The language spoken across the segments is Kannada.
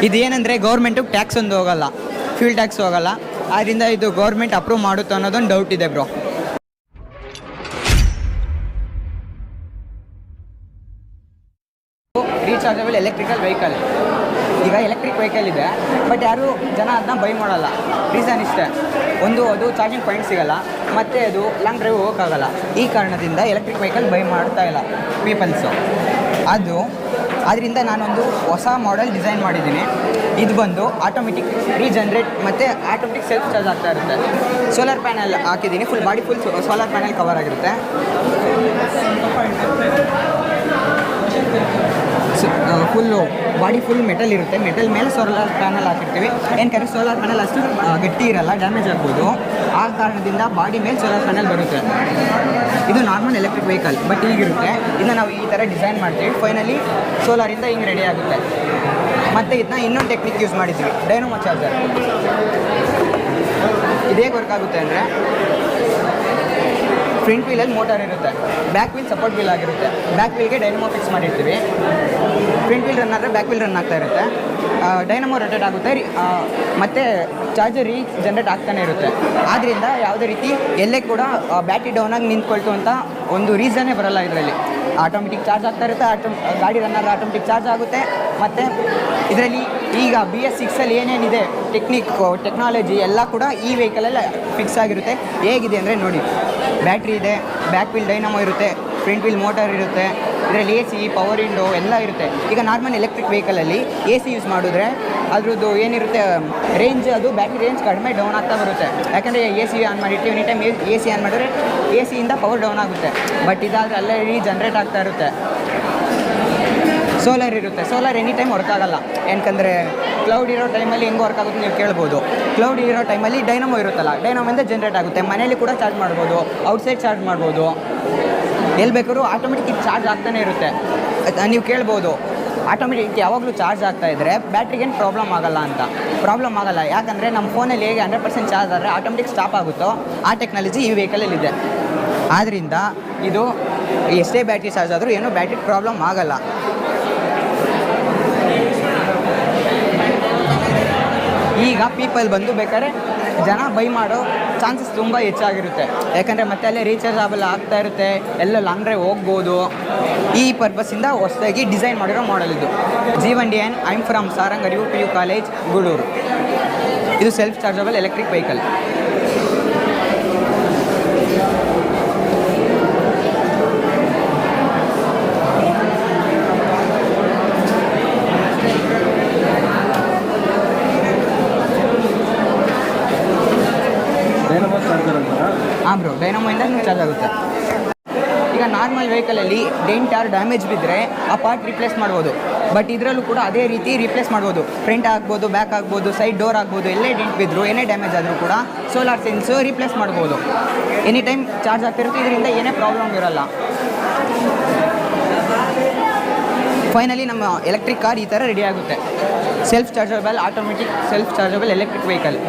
ಇದೇನೆಂದರೆ ಗೌರ್ಮೆಂಟಿಗೆ ಟ್ಯಾಕ್ಸ್ ಒಂದು ಹೋಗಲ್ಲ, ಫ್ಯೂಲ್ ಟ್ಯಾಕ್ಸ್ ಹೋಗಲ್ಲ. ಆದ್ದರಿಂದ ಇದು ಗೌರ್ಮೆಂಟ್ ಅಪ್ರೂವ್ ಮಾಡುತ್ತೋ ಅನ್ನೋದೊಂದು ಡೌಟ್ ಇದೆ ಬ್ರೋ. Rechargeable electrical vehicle. ಈಗ ಎಲೆಕ್ಟ್ರಿಕ್ ವೆಹಿಕಲ್ ಇದೆ, ಬಟ್ ಯಾರು ಜನ ಅದನ್ನ ಬೈ ಮಾಡಲ್ಲ. ರೀಸನ್ ಇಷ್ಟೇ, ಒಂದು ಅದು ಚಾರ್ಜಿಂಗ್ ಪಾಯಿಂಟ್ ಸಿಗೋಲ್ಲ, ಮತ್ತು ಅದು ಲಾಂಗ್ ಡ್ರೈವ್ ಹೋಗೋಕ್ಕಾಗಲ್ಲ. ಈ ಕಾರಣದಿಂದ ಎಲೆಕ್ಟ್ರಿಕ್ ವೆಹಿಕಲ್ ಬೈ ಮಾಡ್ತಾ ಇಲ್ಲ ಪೀಪಲ್ಸು. ಅದರಿಂದ ನಾನೊಂದು ಹೊಸ ಮಾಡೆಲ್ ಡಿಸೈನ್ ಮಾಡಿದ್ದೀನಿ. ಇದು ಬಂದು ಆಟೋಮೆಟಿಕ್ ರೀಜನ್ರೇಟ್ ಮತ್ತು ಆಟೋಮೆಟಿಕ್ ಸೆಲ್ಫ್ ಚಾರ್ಜ್ ಆಗ್ತಾ ಇರುತ್ತೆ. ಸೋಲಾರ್ ಪ್ಯಾನಲ್ ಹಾಕಿದ್ದೀನಿ, full body full solar panel cover ಆಗಿರುತ್ತೆ. ಫುಲ್ಲು ಬಾಡಿ ಫುಲ್ ಮೆಟಲ್ ಇರುತ್ತೆ. ಮೆಟಲ್ ಮೇಲೆ ಸೋಲಾರ್ ಪ್ಯಾನಲ್ ಹಾಕಿರ್ತೀವಿ. ಏನಕ್ಕೆ ಸೋಲಾರ್ ಪ್ಯಾನಲ್ ಅಷ್ಟು ಗಟ್ಟಿ ಇರಲ್ಲ, ಡ್ಯಾಮೇಜ್ ಆಗ್ಬೋದು. ಆ ಕಾರಣದಿಂದ ಬಾಡಿ ಮೇಲೆ ಸೋಲಾರ್ ಪ್ಯಾನಲ್ ಬರುತ್ತೆ. ಇದು ನಾರ್ಮಲ್ ಎಲೆಕ್ಟ್ರಿಕ್ ವೆಹಿಕಲ್, ಬಟ್ ಹೀಗಿರುತ್ತೆ. ಇದನ್ನು ನಾವು ಈ ಥರ ಡಿಸೈನ್ ಮಾಡ್ತೀವಿ. ಫೈನಲಿ ಸೋಲಾರಿಂದ ಹಿಂಗೆ ರೆಡಿ ಆಗುತ್ತೆ. ಮತ್ತು ಇದನ್ನ ಇನ್ನೊಂದು ಟೆಕ್ನಿಕ್ ಯೂಸ್ ಮಾಡಿದ್ವಿ, ಡೈನಮೋ ಚಾರ್ಜರ್. ಇದೇ ವರ್ಕ್ ಆಗುತ್ತೆ ಅಂದರೆ ಫ್ರಂಟ್ ವೀಲಲ್ಲಿ ಮೋಟಾರ್ ಇರುತ್ತೆ, ಬ್ಯಾಕ್ ವೀಲ್ ಸಪೋರ್ಟ್ ವೀಲ್ ಆಗಿರುತ್ತೆ. ಬ್ಯಾಕ್ ವೀಲ್ಗೆ ಡೈನಮೋ ಫಿಕ್ಸ್ ಮಾಡಿರ್ತೀವಿ. ಫ್ರಂಟ್ ವೀಲ್ ರನ್ ಆದರೆ ಬ್ಯಾಕ್ ವೀಲ್ ರನ್ ಆಗ್ತಾ ಇರುತ್ತೆ. ಡೈನಮೋ ರೊಟೇಟ್ ಆಗುತ್ತೆ, ಮತ್ತು ಚಾರ್ಜರ್ ಜನ್ರೇಟ್ ಆಗ್ತಾನೆ ಇರುತ್ತೆ. ಆದ್ದರಿಂದ ಯಾವುದೇ ರೀತಿ ಎಲ್ಲೇ ಕೂಡ ಬ್ಯಾಟ್ರಿ ಡೌನಾಗಿ ನಿಂತ್ಕೊಳ್ತು ಅಂತ ಒಂದು ರೀಸನ್ನೇ ಬರೋಲ್ಲ. ಇದರಲ್ಲಿ ಆಟೋಮೆಟಿಕ್ ಚಾರ್ಜ್ ಆಗ್ತಾ ಇರುತ್ತೆ. ಗಾಡಿ ರನ್ ಆದರೆ ಆಟೋಮೆಟಿಕ್ ಚಾರ್ಜ್ ಆಗುತ್ತೆ. ಮತ್ತು ಇದರಲ್ಲಿ ಈಗ BS6 ಏನೇನಿದೆ ಟೆಕ್ನಾಲಜಿ ಎಲ್ಲ ಕೂಡ ಈ ವೆಹಿಕಲಲ್ಲಿ ಫಿಕ್ಸ್ ಆಗಿರುತ್ತೆ. ಹೇಗಿದೆ ಅಂದರೆ ನೋಡಿ, ಬ್ಯಾಟ್ರಿ ಇದೆ, ಬ್ಯಾಕ್ ವೀಲ್ ಡೈನಮೋ ಇರುತ್ತೆ, ಫ್ರಂಟ್ ವೀಲ್ ಮೋಟಾರ್ ಇರುತ್ತೆ, ಇದರಲ್ಲಿ AC, ಪವರ್ ವಿಂಡೋ ಎಲ್ಲ ಇರುತ್ತೆ. ಈಗ ನಾರ್ಮಲ್ ಎಲೆಕ್ಟ್ರಿಕ್ ವೆಹಿಕಲಲ್ಲಿ AC ಯೂಸ್ ಮಾಡಿದ್ರೆ ಅದ್ರದ್ದು ಏನಿರುತ್ತೆ ರೇಂಜ್, ಅದು ಬ್ಯಾಟ್ರಿ ರೇಂಜ್ ಕಡಿಮೆ ಡೌನ್ ಆಗ್ತಾ ಬರುತ್ತೆ. ಯಾಕಂದರೆ AC ಆನ್ ಮಾಡಿರ್ತೀವಿ, ಎನಿ ಟೈಮ್ AC ಆನ್ ಮಾಡಿದ್ರೆ AC ಇಂದ ಪವರ್ ಡೌನ್ ಆಗುತ್ತೆ. ಬಟ್ ಇದಾದರೆ ಅಲ್ಲೇ ಜನ್ರೇಟ್ ಆಗ್ತಾ ಇರುತ್ತೆ. ಸೋಲಾರ್ ಇರುತ್ತೆ, ಸೋಲಾರ್ ಎನಿ ಟೈಮ್ ವರ್ಕ್ ಆಗಲ್ಲ. ಏನಕ್ಕಂದರೆ ಕ್ಲೌಡ್ ಇರೋ ಟೈಮಲ್ಲಿ ಹೆಂಗೆ ವರ್ಕ್ ಆಗುತ್ತೆ ನೀವು ಕೇಳ್ಬೋದು. ಕ್ಲೌಡ್ ಇರೋ ಟೈಮಲ್ಲಿ ಡೈನಮೋ ಇರುತ್ತಲ್ಲ, ಡೈನಮೋಯಿಂದ ಜನ್ರೇಟ್ ಆಗುತ್ತೆ. ಮನೇಲಿ ಕೂಡ ಚಾರ್ಜ್ ಮಾಡ್ಬೋದು, ಔಟ್ಸೈಡ್ ಚಾರ್ಜ್ ಮಾಡ್ಬೋದು, ಎಲ್ಲಿ ಬೇಕಾದ್ರೂ ಆಟೋಮೆಟಿಕ್ ಚಾರ್ಜ್ ಆಗ್ತಾನೆ ಇರುತ್ತೆ. ನೀವು ಕೇಳ್ಬೋದು ಆಟೋಮೆಟಿಕ್ ಯಾವಾಗಲೂ ಚಾರ್ಜ್ ಆಗ್ತಾ ಇದ್ದರೆ ಬ್ಯಾಟ್ರಿಗೇನು ಪ್ರಾಬ್ಲಮ್ ಆಗಲ್ಲ ಅಂತ. ಪ್ರಾಬ್ಲಮ್ ಆಗಲ್ಲ, ಯಾಕಂದರೆ ನಮ್ಮ ಫೋನಲ್ಲಿ ಹೇಗೆ 100% ಚಾರ್ಜ್ ಆದರೆ ಆಟೋಮೆಟಿಕ್ ಸ್ಟಾಪ್ ಆಗುತ್ತೋ ಆ ಟೆಕ್ನಾಲಜಿ ಈ ವೆಹಿಕಲಲ್ಲಿದೆ. ಆದ್ದರಿಂದ ಇದು ಎಷ್ಟೇ ಬ್ಯಾಟ್ರಿ ಚಾರ್ಜ್ ಆದರೂ ಏನೂ ಬ್ಯಾಟ್ರಿ ಪ್ರಾಬ್ಲಮ್ ಆಗಲ್ಲ. ಈಗ ಪೀಪಲ್ ಬಂದು ಬೇಕಾದ್ರೆ ಜನ ಬೈ ಮಾಡೋ ಚಾನ್ಸಸ್ ತುಂಬ ಹೆಚ್ಚಾಗಿರುತ್ತೆ. ಯಾಕಂದರೆ ಮತ್ತೆ ಅಲ್ಲೇ ರೀಚಾರ್ಜಬಲ್ ಆಗ್ತಾ ಇರುತ್ತೆ, ಎಲ್ಲ ಲಾಂಗ್ ಡ್ರೈವ್ ಹೋಗ್ಬೋದು. ಈ ಪರ್ಪಸ್ಸಿಂದ ಹೊಸದಾಗಿ ಡಿಸೈನ್ ಮಾಡಿರೋ ಮಾಡೆಲ್ ಇದು. G1DN. I am from Sarang PU college, Gudur. ಇದು ಸೆಲ್ಫ್ ಚಾರ್ಜಬಲ್ ಎಲೆಕ್ಟ್ರಿಕ್ ವೆಹಿಕಲ್. ಹಾಂ ಬ್ರೋ, ಡೈನಮೋಯಿಂದ ಚಾರ್ಜ್ ಆಗುತ್ತೆ. ಈಗ ನಾರ್ಮಲ್ ವೆಹಿಕಲಲ್ಲಿ ಡೆಂಟ್ ಆರ್ ಡ್ಯಾಮೇಜ್ ಬಿದ್ದರೆ ಆ ಪಾರ್ಟ್ ರಿಪ್ಲೇಸ್ ಮಾಡ್ಬೋದು. ಬಟ್ ಇದರಲ್ಲೂ ಕೂಡ ಅದೇ ರೀತಿ ರಿಪ್ಲೇಸ್ ಮಾಡ್ಬೋದು. ಫ್ರಂಟ್ ಆಗ್ಬೋದು, ಬ್ಯಾಕ್ ಆಗ್ಬೋದು, ಸೈಡ್ ಡೋರ್ ಆಗ್ಬೋದು. ಎಲ್ಲೇ ಡೆಂಟ್ ಬಿದ್ದರೂ ಏನೇ ಡ್ಯಾಮೇಜ್ ಆದರೂ ಕೂಡ ಸೋಲಾರ್ ಸೆನ್ಸು ರಿಪ್ಲೇಸ್ ಮಾಡ್ಬೋದು. ಎನಿ ಟೈಮ್ ಚಾರ್ಜ್ ಆಗ್ತಿರುತ್ತೆ, ಇದರಿಂದ ಏನೇ ಪ್ರಾಬ್ಲಮ್ ಇರೋಲ್ಲ. ಫೈನಲಿ ನಮ್ಮ ಎಲೆಕ್ಟ್ರಿಕ್ ಕಾರ್ ಈ ಥರ ರೆಡಿ ಆಗುತ್ತೆ. Self chargeable automatic self chargeable electric vehicle.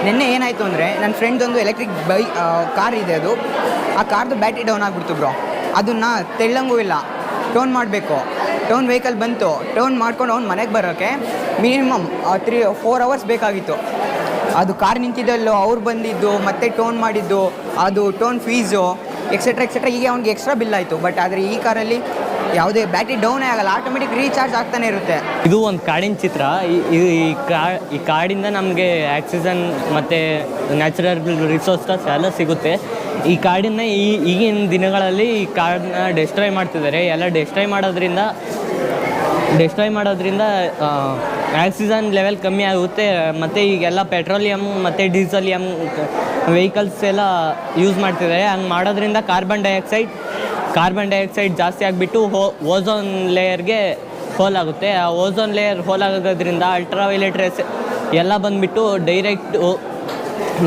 ನಿನ್ನೆ ಏನಾಯಿತು ಅಂದರೆ ನನ್ನ ಫ್ರೆಂಡ್ದೊಂದು ಎಲೆಕ್ಟ್ರಿಕ್ ಕಾರ್ ಇದೆ. ಅದು ಆ ಕಾರ್ದು ಬ್ಯಾಟ್ರಿ ಡೌನ್ ಆಗಿಬಿಡ್ತು ಬ್ರೋ. ಅದನ್ನು ತೆಳ್ಳಂಗೂ ಇಲ್ಲ, ಟೋನ್ ಮಾಡಬೇಕು. ಟೋನ್ ವೆಹಿಕಲ್ ಬಂತು, ಟೋನ್ ಮಾಡ್ಕೊಂಡು ಅವ್ನು ಮನೆಗೆ ಬರೋಕ್ಕೆ ಮಿನಿಮಮ್ 3-4 ಅವರ್ಸ್ ಬೇಕಾಗಿತ್ತು. ಅದು ಕಾರ್ ನಿಂತಿದ್ದಲ್ಲೋ ಅವ್ರು ಬಂದಿದ್ದು, ಮತ್ತೆ ಟೋನ್ ಮಾಡಿದ್ದು, ಅದು ಟೋನ್ ಫೀಸು ಎಕ್ಸೆಟ್ರಾ ಹೀಗೆ ಅವ್ನಿಗೆ ಎಕ್ಸ್ಟ್ರಾ ಬಿಲ್ ಆಯಿತು. ಬಟ್ ಆದರೆ ಈ ಕಾರಲ್ಲಿ ಯಾವುದೇ ಬ್ಯಾಟ್ರಿ ಡೌನೇ ಆಗಲ್ಲ, ಆಟೋಮೆಟಿಕ್ ರೀಚಾರ್ಜ್ ಆಗ್ತಾನೆ ಇರುತ್ತೆ. ಇದು ಒಂದು ಕಾಡಿನ ಚಿತ್ರ. ಈ ಕಾಡಿಂದ ನಮಗೆ ಆಕ್ಸಿಜನ್ ಮತ್ತು ನ್ಯಾಚುರಲ್ ರಿಸೋರ್ಸಸ್ ಎಲ್ಲ ಸಿಗುತ್ತೆ. ಈ ಕಾಡನ್ನು ಈಗಿನ ದಿನಗಳಲ್ಲಿ ಈ ಕಾಡನ್ನ ಡೆಸ್ಟ್ರಾಯ್ ಮಾಡ್ತಿದ್ದಾರೆ. ಎಲ್ಲ ಡೆಸ್ಟ್ರಾಯ್ ಮಾಡೋದ್ರಿಂದ ಆಕ್ಸಿಜನ್ ಲೆವೆಲ್ ಕಮ್ಮಿ ಆಗುತ್ತೆ. ಮತ್ತು ಈಗೆಲ್ಲ ಪೆಟ್ರೋಲಿಯಮ್ ಮತ್ತು ಡೀಸಲಿಯಮ್ ವೆಹಿಕಲ್ಸ್ ಎಲ್ಲ ಯೂಸ್ ಮಾಡ್ತಿದ್ದಾರೆ. ಹಂಗೆ ಮಾಡೋದ್ರಿಂದ ಕಾರ್ಬನ್ ಡೈಆಕ್ಸೈಡ್ ಜಾಸ್ತಿ ಆಗಿಬಿಟ್ಟು ಓಝೋನ್ ಲೇಯರ್ಗೆ ಹೋಲ್ ಆಗುತ್ತೆ. ಆ ಓಝೋನ್ ಲೇಯರ್ ಹೋಲ್ ಆಗೋದ್ರಿಂದ ಅಲ್ಟ್ರಾವೈಲೆಟ್ ರೇಸ್ ಎಲ್ಲ ಬಂದುಬಿಟ್ಟು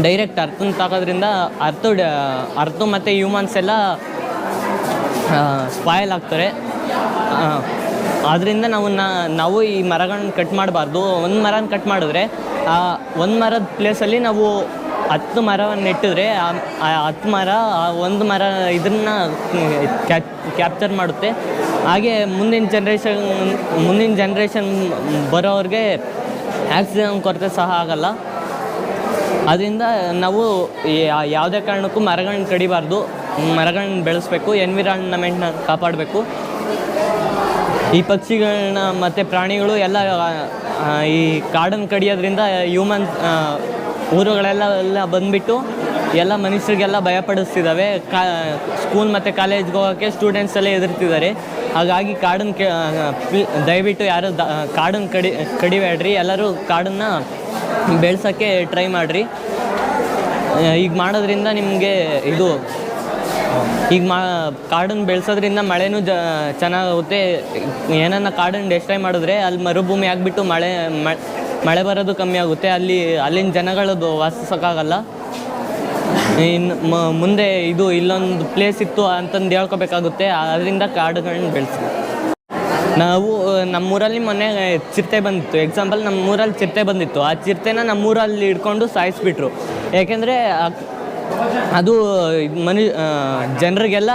ಡೈರೆಕ್ಟ್ ಅರ್ಥನ ತಾಕೋದ್ರಿಂದ ಅರ್ಥ ಮತ್ತು ಹ್ಯೂಮನ್ಸ್ ಎಲ್ಲ ಸ್ಪಾಯ್ಲ್ ಆಗ್ತಾರೆ. ಆದ್ದರಿಂದ ನಾವು ಈ ಮರಗಳನ್ನ ಕಟ್ ಮಾಡಬಾರ್ದು. ಒಂದು ಮರನ ಕಟ್ ಮಾಡಿದ್ರೆ ಆ ಒಂದು ಮರದ ಪ್ಲೇಸಲ್ಲಿ ನಾವು 10 ಮರವನ್ನು ನೆಟ್ಟಿದ್ರೆ ಆ 10 ಮರ ಒಂದು ಮರ ಇದನ್ನು ಕ್ಯಾಪ್ಚರ್ ಮಾಡುತ್ತೆ. ಹಾಗೆ ಮುಂದಿನ ಜನ್ರೇಷನ್ ಬರೋವ್ರಿಗೆ ಆಕ್ಸಿಜನ್ ಕೊರತೆ ಸಹ ಆಗಲ್ಲ. ಅದರಿಂದ ನಾವು ಯಾವುದೇ ಕಾರಣಕ್ಕೂ ಮರಗಳನ್ನ ಕಡಿಬಾರ್ದು, ಮರಗಳನ್ನ ಬೆಳೆಸಬೇಕು, ಎನ್ವಿರಾನ್ಮೆಂಟ್ನ ಕಾಪಾಡಬೇಕು. ಈ ಪಕ್ಷಿಗಳನ್ನ ಮತ್ತು ಪ್ರಾಣಿಗಳು ಈ ಕಾಡನ್ನು ಕಡಿಯೋದ್ರಿಂದ ಊರುಗಳೆಲ್ಲ ಬಂದುಬಿಟ್ಟು ಎಲ್ಲ ಮನುಷ್ಯರಿಗೆಲ್ಲ ಭಯಪಡಿಸ್ತಿದ್ದಾವೆ. ಸ್ಕೂಲ್ ಮತ್ತು ಕಾಲೇಜ್ಗೆ ಹೋಗೋಕ್ಕೆ ಸ್ಟೂಡೆಂಟ್ಸ್ ಎಲ್ಲ ಹೆದರ್ತಿದ್ದಾರೆ. ಹಾಗಾಗಿ ದಯವಿಟ್ಟು ಯಾರು ಕಾಡನ್ನು ಕಡಿಬೇಡ್ರಿ, ಎಲ್ಲರೂ ಕಾಡನ್ನು ಬೆಳೆಸೋಕ್ಕೆ ಟ್ರೈ ಮಾಡಿರಿ. ಈಗ ಮಾಡೋದ್ರಿಂದ ನಿಮಗೆ ಕಾಡನ್ನು ಬೆಳೆಸೋದ್ರಿಂದ ಮಳೆನೂ ಚೆನ್ನಾಗುತ್ತೆ. ಏನನ್ನ ಕಾಡನ್ನು ಡೆಸ್ಟ್ರಾಯ್ ಮಾಡಿದ್ರೆ ಅಲ್ಲಿ ಮರುಭೂಮಿ ಆಗಿಬಿಟ್ಟು ಮಳೆ ಬರೋದು ಕಮ್ಮಿ ಆಗುತ್ತೆ. ಅಲ್ಲಿನ ಜನಗಳದ್ದು ವಾಸಿಸೋಕ್ಕಾಗಲ್ಲ. ಇನ್ನು ಮುಂದೆ ಇಲ್ಲೊಂದು ಪ್ಲೇಸ್ ಇತ್ತು ಅಂತಂದು ಹೇಳ್ಕೊಬೇಕಾಗುತ್ತೆ. ಅದರಿಂದ ಕಾಡುಗಳನ್ನ ಬೆಳೆಸಿ. ನಮ್ಮೂರಲ್ಲಿ ಮೊನ್ನೆ ಚಿರತೆ ಬಂದಿತ್ತು. ಎಕ್ಸಾಂಪಲ್, ನಮ್ಮೂರಲ್ಲಿ ಚಿರತೆ ಬಂದಿತ್ತು. ಆ ಚಿರತೆನ ನಮ್ಮೂರಲ್ಲಿ ಹಿಡ್ಕೊಂಡು ಸಾಯಿಸ್ಬಿಟ್ರು. ಏಕೆಂದರೆ ಅದು ಜನರಿಗೆಲ್ಲ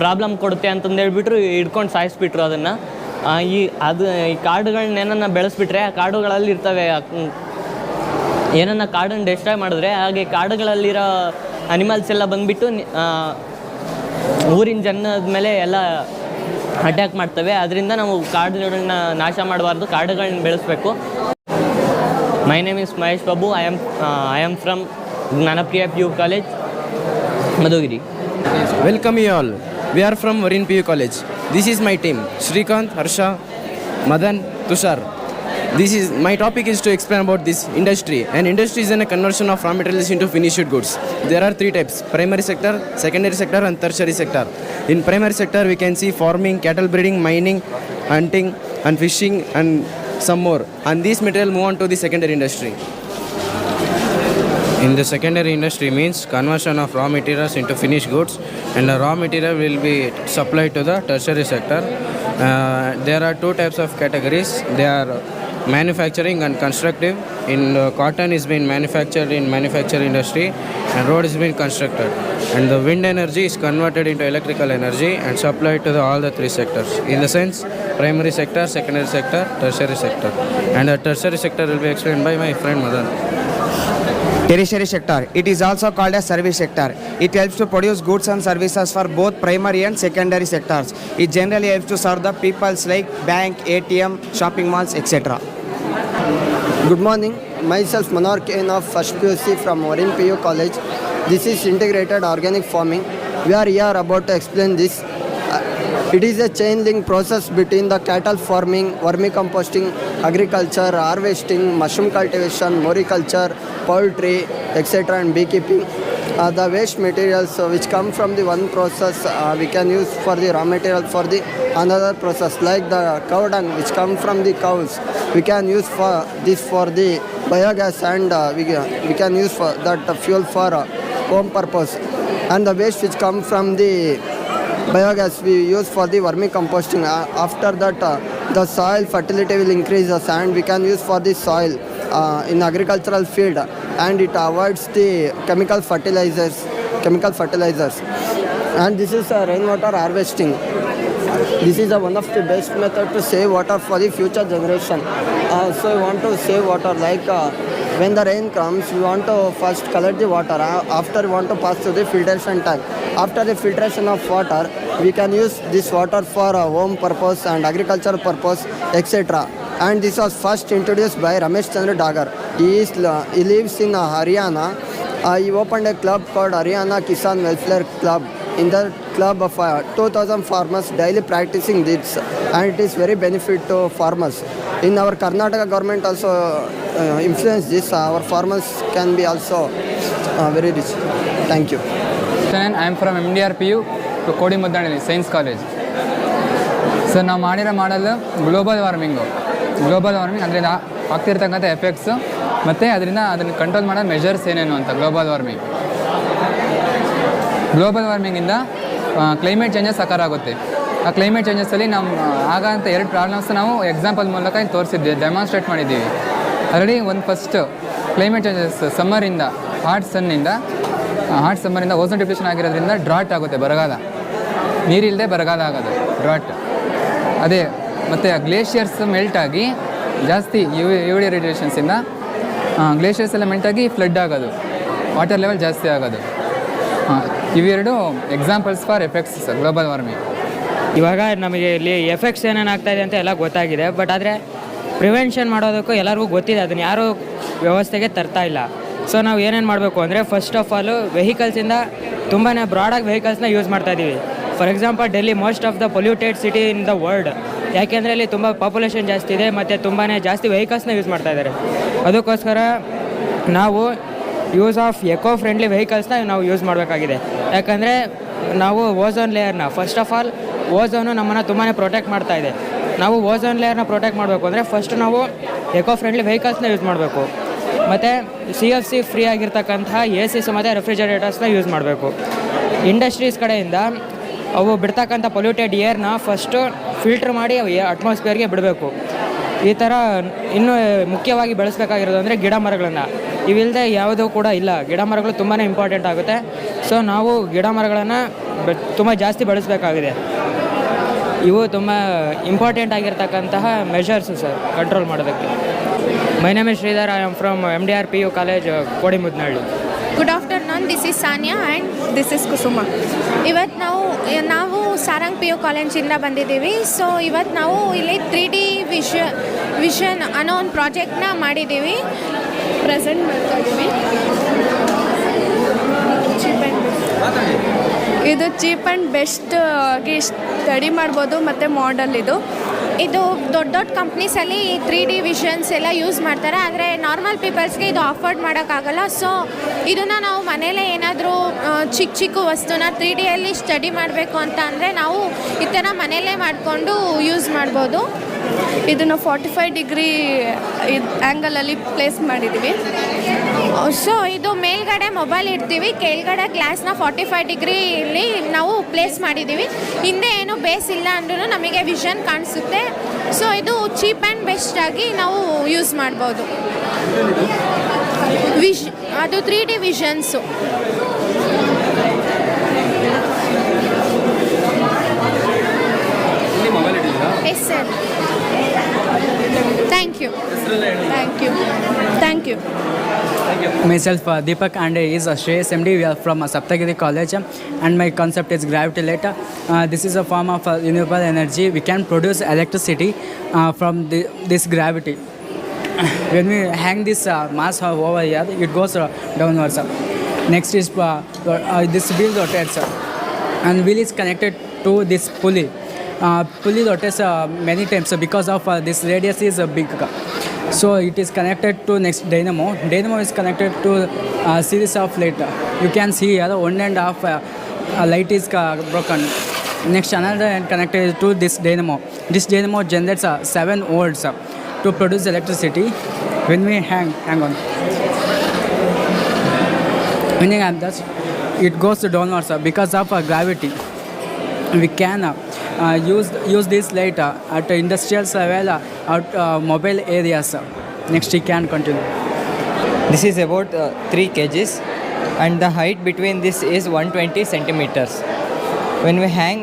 ಪ್ರಾಬ್ಲಮ್ ಕೊಡುತ್ತೆ ಅಂತಂದು ಹೇಳ್ಬಿಟ್ರು, ಹಿಡ್ಕೊಂಡು ಸಾಯಿಸ್ಬಿಟ್ರು ಅದನ್ನು. ಈ ಕಾಡುಗಳನ್ನೇನನ್ನ ಬೆಳೆಸ್ಬಿಟ್ರೆ ಆ ಕಾಡುಗಳಲ್ಲಿ ಇರ್ತವೆ. ಏನನ್ನ ಕಾಡನ್ನು ಡೆಸ್ಟ್ರಾಯ್ ಮಾಡಿದ್ರೆ ಹಾಗೆ ಕಾಡುಗಳಲ್ಲಿರೋ ಅನಿಮಲ್ಸ್ ಎಲ್ಲ ಬಂದುಬಿಟ್ಟು ಊರಿನ ಜನದ ಮೇಲೆ ಎಲ್ಲ ಅಟ್ಯಾಕ್ ಮಾಡ್ತವೆ. ಅದರಿಂದ ನಾವು ಕಾಡುಗಳನ್ನ ನಾಶ ಮಾಡಬಾರ್ದು, ಕಾಡುಗಳನ್ನ ಬೆಳೆಸಬೇಕು. My name is Mahesh Babu. I am from Jnanapriya PU College, Madhugiri. Welcome you all. We are from Varin PU College. This is my team, Shrikant, Harsha, Madan, Tushar. My topic is to explain about this industry. An industry is a conversion of raw materials into finished goods. There are 3 types: primary sector, secondary sector and tertiary sector. In primary sector we can see farming, cattle breeding, mining, hunting and fishing and some more. And these material move on to the secondary industry. In the secondary industry means conversion of raw materials into finished goods, and the raw material will be supplied to the tertiary sector. There are 2 types of categories. They are manufacturing and constructive. Cotton is being manufactured in manufacturing industry, and road is being constructed. And the wind energy is converted into electrical energy and supplied to all the 3 sectors. In the sense, primary sector, secondary sector, tertiary sector. And the tertiary sector will be explained by my friend Madan. Tertiary sector. It is also called as service sector. It helps to produce goods and services for both primary and secondary sectors. It generally helps to serve the peoples like bank, ATM, shopping malls, etc. Good morning. Myself Manohar Kain of first PUC from Varin PU College. This is integrated organic farming. We are here about to explain this. It is a chain link process between the cattle farming, vermicomposting, agriculture, harvesting, mushroom cultivation, moriculture, poultry, etc. and beekeeping. The waste materials which come from the one process we can use for the raw material for the another process, like the cow dung which come from the cows. We can use for the biogas, and we can use for that fuel for home purpose. And the waste which come from the biogas we use for the vermicomposting. After that the soil fertility will increase, and we can use for the soil in agricultural field, and it avoids the chemical fertilizers. And this is rainwater harvesting. This is one of the best method to save water for the future generation. So we want to save water, like when the rain comes, we want to first collect the water. After we want to pass through the filtration tank. After the filtration of water, we can use this water for home purpose and agricultural purpose, etc. And this was first introduced by Ramesh Chandra Dagar. He lives in Haryana. He opened a club called Haryana Kisan Welfare Club. In the club of 2,000 farmers daily practicing this, and it is very benefit to farmers. In our Karnataka government also influence this. Our farmers can be also very rich. Thank you. I am from MDR PU to Kodimuddani Science College. Sir ನಾವು ಮಾಡಿರೋ ಮಾಡಲು ಗ್ಲೋಬಲ್ ವಾರ್ಮಿಂಗ್ ಅದರಿಂದ ಆಗ್ತಿರ್ತಕ್ಕಂಥ ಎಫೆಕ್ಟ್ಸು ಮತ್ತು ಅದನ್ನು ಕಂಟ್ರೋಲ್ ಮಾಡೋ ಮೆಷರ್ಸ್ ಏನೇನು ಅಂತ. ಗ್ಲೋಬಲ್ ವಾರ್ಮಿಂಗಿಂದ ಕ್ಲೈಮೇಟ್ ಚೇಂಜಸ್ ಸಕಾರ ಆಗುತ್ತೆ. ಆ ಕ್ಲೈಮೇಟ್ ಚೇಂಜಸ್ಸಲ್ಲಿ ನಮ್ಮ ಆಗಂಥ 2 ಪ್ರಾಬ್ಲಮ್ಸ್ ನಾವು ಎಕ್ಸಾಂಪಲ್ ಮೂಲಕ ತೋರಿಸಿದ್ವಿ, ಡೆಮಾನ್ಸ್ಟ್ರೇಟ್ ಮಾಡಿದ್ದೀವಿ. ಆಲ್ರೆಡಿ ಒಂದು ಫಸ್ಟ್ ಕ್ಲೈಮೇಟ್ ಚೇಂಜಸ್ ಸಮ್ಮರಿಂದ ಹಾಟ್ ಸಮ್ಮರಿಂದ ಓಝೋನ್ ಡಿಪ್ಲೇಷನ್ ಆಗಿರೋದ್ರಿಂದ ಡ್ರಾಟ್ ಆಗುತ್ತೆ, ಬರಗಾಲ, ನೀರಿಲ್ಲದೆ ಬರಗಾಲ ಆಗೋದು ಡ್ರಾಟ್. ಅದೇ ಮತ್ತು ಗ್ಲೇಷಿಯರ್ಸ್ ಮೆಲ್ಟ್ ಆಗಿ ಜಾಸ್ತಿ ಯು ಡಿ ರೇಡಿಯೇಷನ್ಸಿಂದ ಗ್ಲೇಷಿಯರ್ಸ್ ಎಲ್ಲ ಮೆಲ್ಟ್ ಆಗಿ ಫ್ಲಡ್ ಆಗೋದು, ವಾಟರ್ ಲೆವೆಲ್ ಜಾಸ್ತಿ ಆಗೋದು. ಇವೆರಡು examples for effects global warming. ಇವಾಗ ನಮಗೆ ಇಲ್ಲಿ ಎಫೆಕ್ಟ್ಸ್ ಏನೇನು ಆಗ್ತಾಯಿದೆ ಅಂತ ಎಲ್ಲ ಗೊತ್ತಾಗಿದೆ, ಬಟ್ ಆದರೆ ಪ್ರಿವೆನ್ಷನ್ ಮಾಡೋದಕ್ಕೂ ಎಲ್ಲರಿಗೂ ಗೊತ್ತಿದೆ, ಅದನ್ನು ಯಾರೂ ವ್ಯವಸ್ಥೆಗೆ ತರ್ತಾ ಇಲ್ಲ. ಸೊ ನಾವು ಏನೇನು ಮಾಡಬೇಕು ಅಂದರೆ ಫಸ್ಟ್ ಆಫ್ ಆಲು ವೆಹಿಕಲ್ಸಿಂದ ತುಂಬಾ ಬ್ರಾಡಾಗಿ ವೆಹಿಕಲ್ಸ್ನ ಯೂಸ್ ಮಾಡ್ತಾಯಿದ್ದೀವಿ. For example Delhi most of the polluted city in the world, ಯಾಕೆಂದರೆ ಇಲ್ಲಿ ತುಂಬ ಪಾಪ್ಯುಲೇಷನ್ ಜಾಸ್ತಿ ಇದೆ ಮತ್ತು ತುಂಬಾ ಜಾಸ್ತಿ ವೆಹಿಕಲ್ಸ್ನ ಯೂಸ್ ಮಾಡ್ತಾಯಿದ್ದಾರೆ. ಅದಕ್ಕೋಸ್ಕರ ನಾವು ಯೂಸ್ ಆಫ್ ಎಕೋ ಫ್ರೆಂಡ್ಲಿ ವೆಹಿಕಲ್ಸ್ನ ನಾವು ಯೂಸ್ ಮಾಡಬೇಕಾಗಿದೆ. ಯಾಕಂದರೆ ನಾವು ಓಝೋನ್ ಲೇಯರ್ನ ಫಸ್ಟ್ ಆಫ್ ಆಲ್ ಓಝೋನು ನಮ್ಮನ್ನು ತುಂಬಾ ಪ್ರೊಟೆಕ್ಟ್ ಮಾಡ್ತಾ ಇದೆ. ನಾವು ಓಝೋನ್ ಲೇಯರ್ನ ಪ್ರೊಟೆಕ್ಟ್ ಮಾಡಬೇಕು ಅಂದರೆ ಫಸ್ಟ್ ನಾವು ಎಕೋ ಫ್ರೆಂಡ್ಲಿ ವೆಹಿಕಲ್ಸ್ನ ಯೂಸ್ ಮಾಡಬೇಕು. ಮತ್ತು CFC ಫ್ರೀ ಆಗಿರ್ತಕ್ಕಂತಹ ACs ಮತ್ತು ರೆಫ್ರಿಜರೇಟರ್ಸ್ನ ಯೂಸ್ ಮಾಡಬೇಕು. ಇಂಡಸ್ಟ್ರೀಸ್ ಕಡೆಯಿಂದ ಅವು ಬಿಡ್ತಕ್ಕಂಥ ಪೊಲ್ಯೂಟೆಡ್ ಏರ್ನ ಫಸ್ಟು ಫಿಲ್ಟ್ರ್ ಮಾಡಿ ಅಟ್ಮಾಸ್ಫಿಯರ್ಗೆ ಬಿಡಬೇಕು. ಈ ಥರ ಇನ್ನೂ ಮುಖ್ಯವಾಗಿ ಬೆಳೆಸಬೇಕಾಗಿರೋದು ಅಂದರೆ ಗಿಡ ಮರಗಳನ್ನು. ಇವಿಲ್ಲದೆ ಯಾವುದೂ ಕೂಡ ಇಲ್ಲ. ಗಿಡ ಮರಗಳು ತುಂಬಾ ಇಂಪಾರ್ಟೆಂಟ್ ಆಗುತ್ತೆ. ಸೊ ನಾವು ಗಿಡ ಮರಗಳನ್ನು ತುಂಬ ಜಾಸ್ತಿ ಬೆಳೆಸಬೇಕಾಗಿದೆ. ಇವು ತುಂಬ ಇಂಪಾರ್ಟೆಂಟ್ ಆಗಿರ್ತಕ್ಕಂತಹ ಮೆಷರ್ಸು ಸರ್ ಕಂಟ್ರೋಲ್ ಮಾಡೋದಕ್ಕೆ. My name is Sridhar, I am from MDR PU college Kodimudnahalli. Good afternoon, this is Sania and this is Kusuma. ಇವತ್ತು ನಾವು ಸಾರಂಗ್ PU ಕಾಲೇಜಿಂದ ಬಂದಿದ್ದೀವಿ. ಸೊ ಇವತ್ತು ನಾವು ಇಲ್ಲಿ 3D ವಿಷನ್ ಅನ್ನೋ ಒಂದು ಪ್ರಾಜೆಕ್ಟ್ನ ಮಾಡಿದ್ದೀವಿ, ಪ್ರೆಸೆಂಟ್ ಮಾಡ್ತಾ ಇದ್ದೀವಿ. ಇದು ಚೀಪ್ ಆ್ಯಂಡ್ ಬೆಸ್ಟ್ ಆಗಿ ಸ್ಟಡಿ ಮಾಡ್ಬೋದು ಮತ್ತು ಮಾಡೆಲ್ ಇದು ದೊಡ್ಡ ದೊಡ್ಡ ಕಂಪ್ನೀಸಲ್ಲಿ 3D ವಿಷನ್ಸ್ ಎಲ್ಲ ಯೂಸ್ ಮಾಡ್ತಾರೆ, ಆದರೆ ನಾರ್ಮಲ್ ಪೀಪಲ್ಸ್ಗೆ ಇದು ಅಫೋರ್ಡ್ ಮಾಡೋಕ್ಕಾಗಲ್ಲ. ಸೊ ಇದನ್ನು ನಾವು ಮನೇಲೇ ಏನಾದರೂ ಚಿಕ್ಕ ವಸ್ತುನ 3Dಯಲ್ಲಿ ಸ್ಟಡಿ ಮಾಡಬೇಕು ಅಂತ ಅಂದರೆ ನಾವು ಈ ಥರ ಮನೆಯಲ್ಲೇ ಮಾಡಿಕೊಂಡು ಯೂಸ್ ಮಾಡ್ಬೋದು. ಇದನ್ನು 45 ಡಿಗ್ರಿ ಆ್ಯಂಗಲಲ್ಲಿ ಪ್ಲೇಸ್ ಮಾಡಿದ್ದೀವಿ. ಸೊ ಇದು ಮೇಲ್ಗಡೆ ಮೊಬೈಲ್ ಇಡ್ತೀವಿ, ಕೆಳಗಡೆ ಗ್ಲಾಸ್ನ 45 ಡಿಗ್ರಿಲಿ ನಾವು ಪ್ಲೇಸ್ ಮಾಡಿದ್ದೀವಿ. ಹಿಂದೆ ಏನು ಬೇಸ್ ಇಲ್ಲ ಅಂದ್ರೂ ನಮಗೆ ವಿಷನ್ ಕಾಣಿಸುತ್ತೆ. ಸೊ ಇದು ಚೀಪ್ ಆ್ಯಂಡ್ ಬೆಸ್ಟಾಗಿ ನಾವು ಯೂಸ್ ಮಾಡ್ಬೋದು. ಅದು 3D visions. Yes sir, thank you. Myself Deepak and is Shreyas MD. We are from Saptagiri College and my concept is gravity light. This is a form of renewable energy. We can produce electricity from this gravity. When we hang this mass over here, it goes downwards. Next is this wheel rotates and wheel is connected to this pulley. Pulley rotates many times because of this radius is big. So it is connected to next dynamo. Dynamo is connected to a series of light. You can see here 1.5 light is broken. Next another and connected to this dynamo. This dynamo generates 7 volts to produce electricity. When we hang on. When you hang that, it goes downwards because of gravity. We can use this light at industrial level, at mobile areas. Next, you can continue. This is about 3 kgs and the height between this is 120 centimeters. When we hang,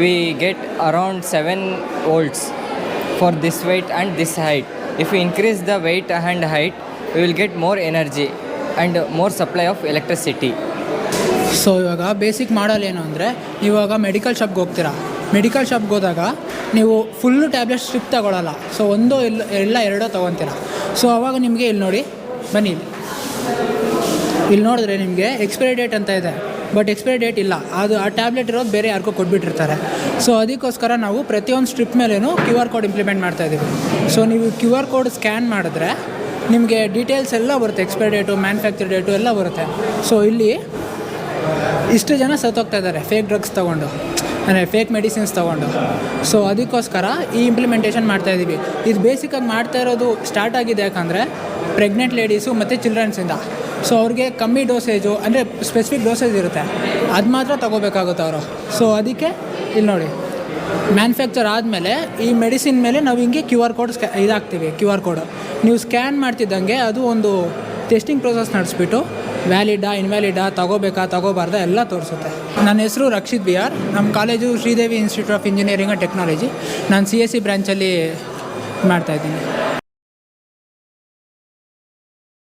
we get around 7 volts for this weight and this height. If we increase the weight and height, we will get more energy and more supply of electricity. So ಇವಾಗ ಬೇಸಿಕ್ ಮಾಡಲ್ ಏನು ಅಂದರೆ, ಇವಾಗ ಮೆಡಿಕಲ್ ಶಾಪ್ಗೆ ಹೋಗ್ತೀರಾ. ಮೆಡಿಕಲ್ ಶಾಪ್ಗೆ ಹೋದಾಗ ನೀವು ಫುಲ್ಲು ಟ್ಯಾಬ್ಲೆಟ್ ಸ್ಟ್ರಿಪ್ ತಗೊಳ್ಳಲ್ಲ. ಸೊ ಒಂದೋ ಇಲ್ಲ ಎರಡೋ ತೊಗೊತೀರ. ಸೊ ಆವಾಗ ನಿಮಗೆ ಇಲ್ಲಿ ನೋಡಿ, ಬನ್ನಿ ಇಲ್ಲಿ ನೋಡಿದ್ರೆ ನಿಮಗೆ ಎಕ್ಸ್ಪೈರಿ ಡೇಟ್ ಅಂತ ಇದೆ, ಬಟ್ ಎಕ್ಸ್ಪೈರಿ ಡೇಟ್ ಇಲ್ಲ. ಅದು ಆ ಟ್ಯಾಬ್ಲೆಟ್ ಇರೋದು ಬೇರೆ ಯಾರಿಗೂ ಕೊಟ್ಬಿಟ್ಟಿರ್ತಾರೆ. ಸೊ ಅದಕ್ಕೋಸ್ಕರ ನಾವು ಪ್ರತಿಯೊಂದು ಸ್ಟ್ರಿಪ್ ಮೇಲೇನು QR ಕೋಡ್ ಇಂಪ್ಲಿಮೆಂಟ್ ಮಾಡ್ತಾಯಿದ್ದೀವಿ. ಸೊ ನೀವು QR ಕೋಡ್ ಸ್ಕ್ಯಾನ್ ಮಾಡಿದ್ರೆ ನಿಮಗೆ ಡೀಟೇಲ್ಸ್ ಎಲ್ಲ ಬರುತ್ತೆ, ಎಕ್ಸ್ಪೈರಿ ಡೇಟು, ಮ್ಯಾನುಫ್ಯಾಕ್ಚರ್ ಡೇಟು ಎಲ್ಲ ಬರುತ್ತೆ. ಸೊ ಇಲ್ಲಿ ಇಷ್ಟು ಜನ ಸತ್ತೋಗ್ತಾ ಇದ್ದಾರೆ ಫೇಕ್ ಡ್ರಗ್ಸ್ ತೊಗೊಂಡು, ಅಂದರೆ ಫೇಕ್ ಮೆಡಿಸಿನ್ಸ್ ತೊಗೊಂಡು. ಸೊ ಅದಕ್ಕೋಸ್ಕರ ಈ ಇಂಪ್ಲಿಮೆಂಟೇಷನ್ ಮಾಡ್ತಾಯಿದ್ದೀವಿ. ಇದು ಬೇಸಿಕಾಗಿ ಮಾಡ್ತಾ ಇರೋದು ಸ್ಟಾರ್ಟ್ ಆಗಿದೆ ಯಾಕಂದರೆ ಪ್ರೆಗ್ನೆಂಟ್ ಲೇಡೀಸು ಮತ್ತು ಚಿಲ್ಡ್ರನ್ಸಿಂದ. ಸೊ ಅವ್ರಿಗೆ ಕಮ್ಮಿ ಡೋಸೇಜು, ಅಂದರೆ ಸ್ಪೆಸಿಫಿಕ್ ಡೋಸೇಜ್ ಇರುತ್ತೆ, ಅದು ಮಾತ್ರ ತೊಗೋಬೇಕಾಗುತ್ತೆ ಅವರು. ಸೊ ಅದಕ್ಕೆ ಇಲ್ಲಿ ನೋಡಿ, ಮ್ಯಾನುಫ್ಯಾಕ್ಚರ್ ಆದಮೇಲೆ ಈ ಮೆಡಿಸಿನ್ ಮೇಲೆ ನಾವು ಹಿಂಗೆ QR ಕೋಡ್ ಇದಾಗ್ತೀವಿ. QR ಕೋಡ್ ನೀವು ಸ್ಕ್ಯಾನ್ ಮಾಡ್ತಿದ್ದಂಗೆ ಅದು ಒಂದು ಟೆಸ್ಟಿಂಗ್ ಪ್ರೋಸೆಸ್ ನಡೆಸ್ಬಿಟ್ಟು ವ್ಯಾಲಿಡಾ ಇನ್ವ್ಯಾಲಿಡಾ ತಗೋಬಾರ್ದಾ ಎಲ್ಲ ತೋರಿಸುತ್ತೆ. ನನ್ನ ಹೆಸರು ರಕ್ಷಿತ್ ಬಿ ಆರ್. ನಮ್ಮ college Sridevi institute of engineering and technology. ನಾನು CSE ಬ್ರ್ಯಾಂಚಲ್ಲಿ ಮಾಡ್ತಾಯಿದ್ದೀನಿ.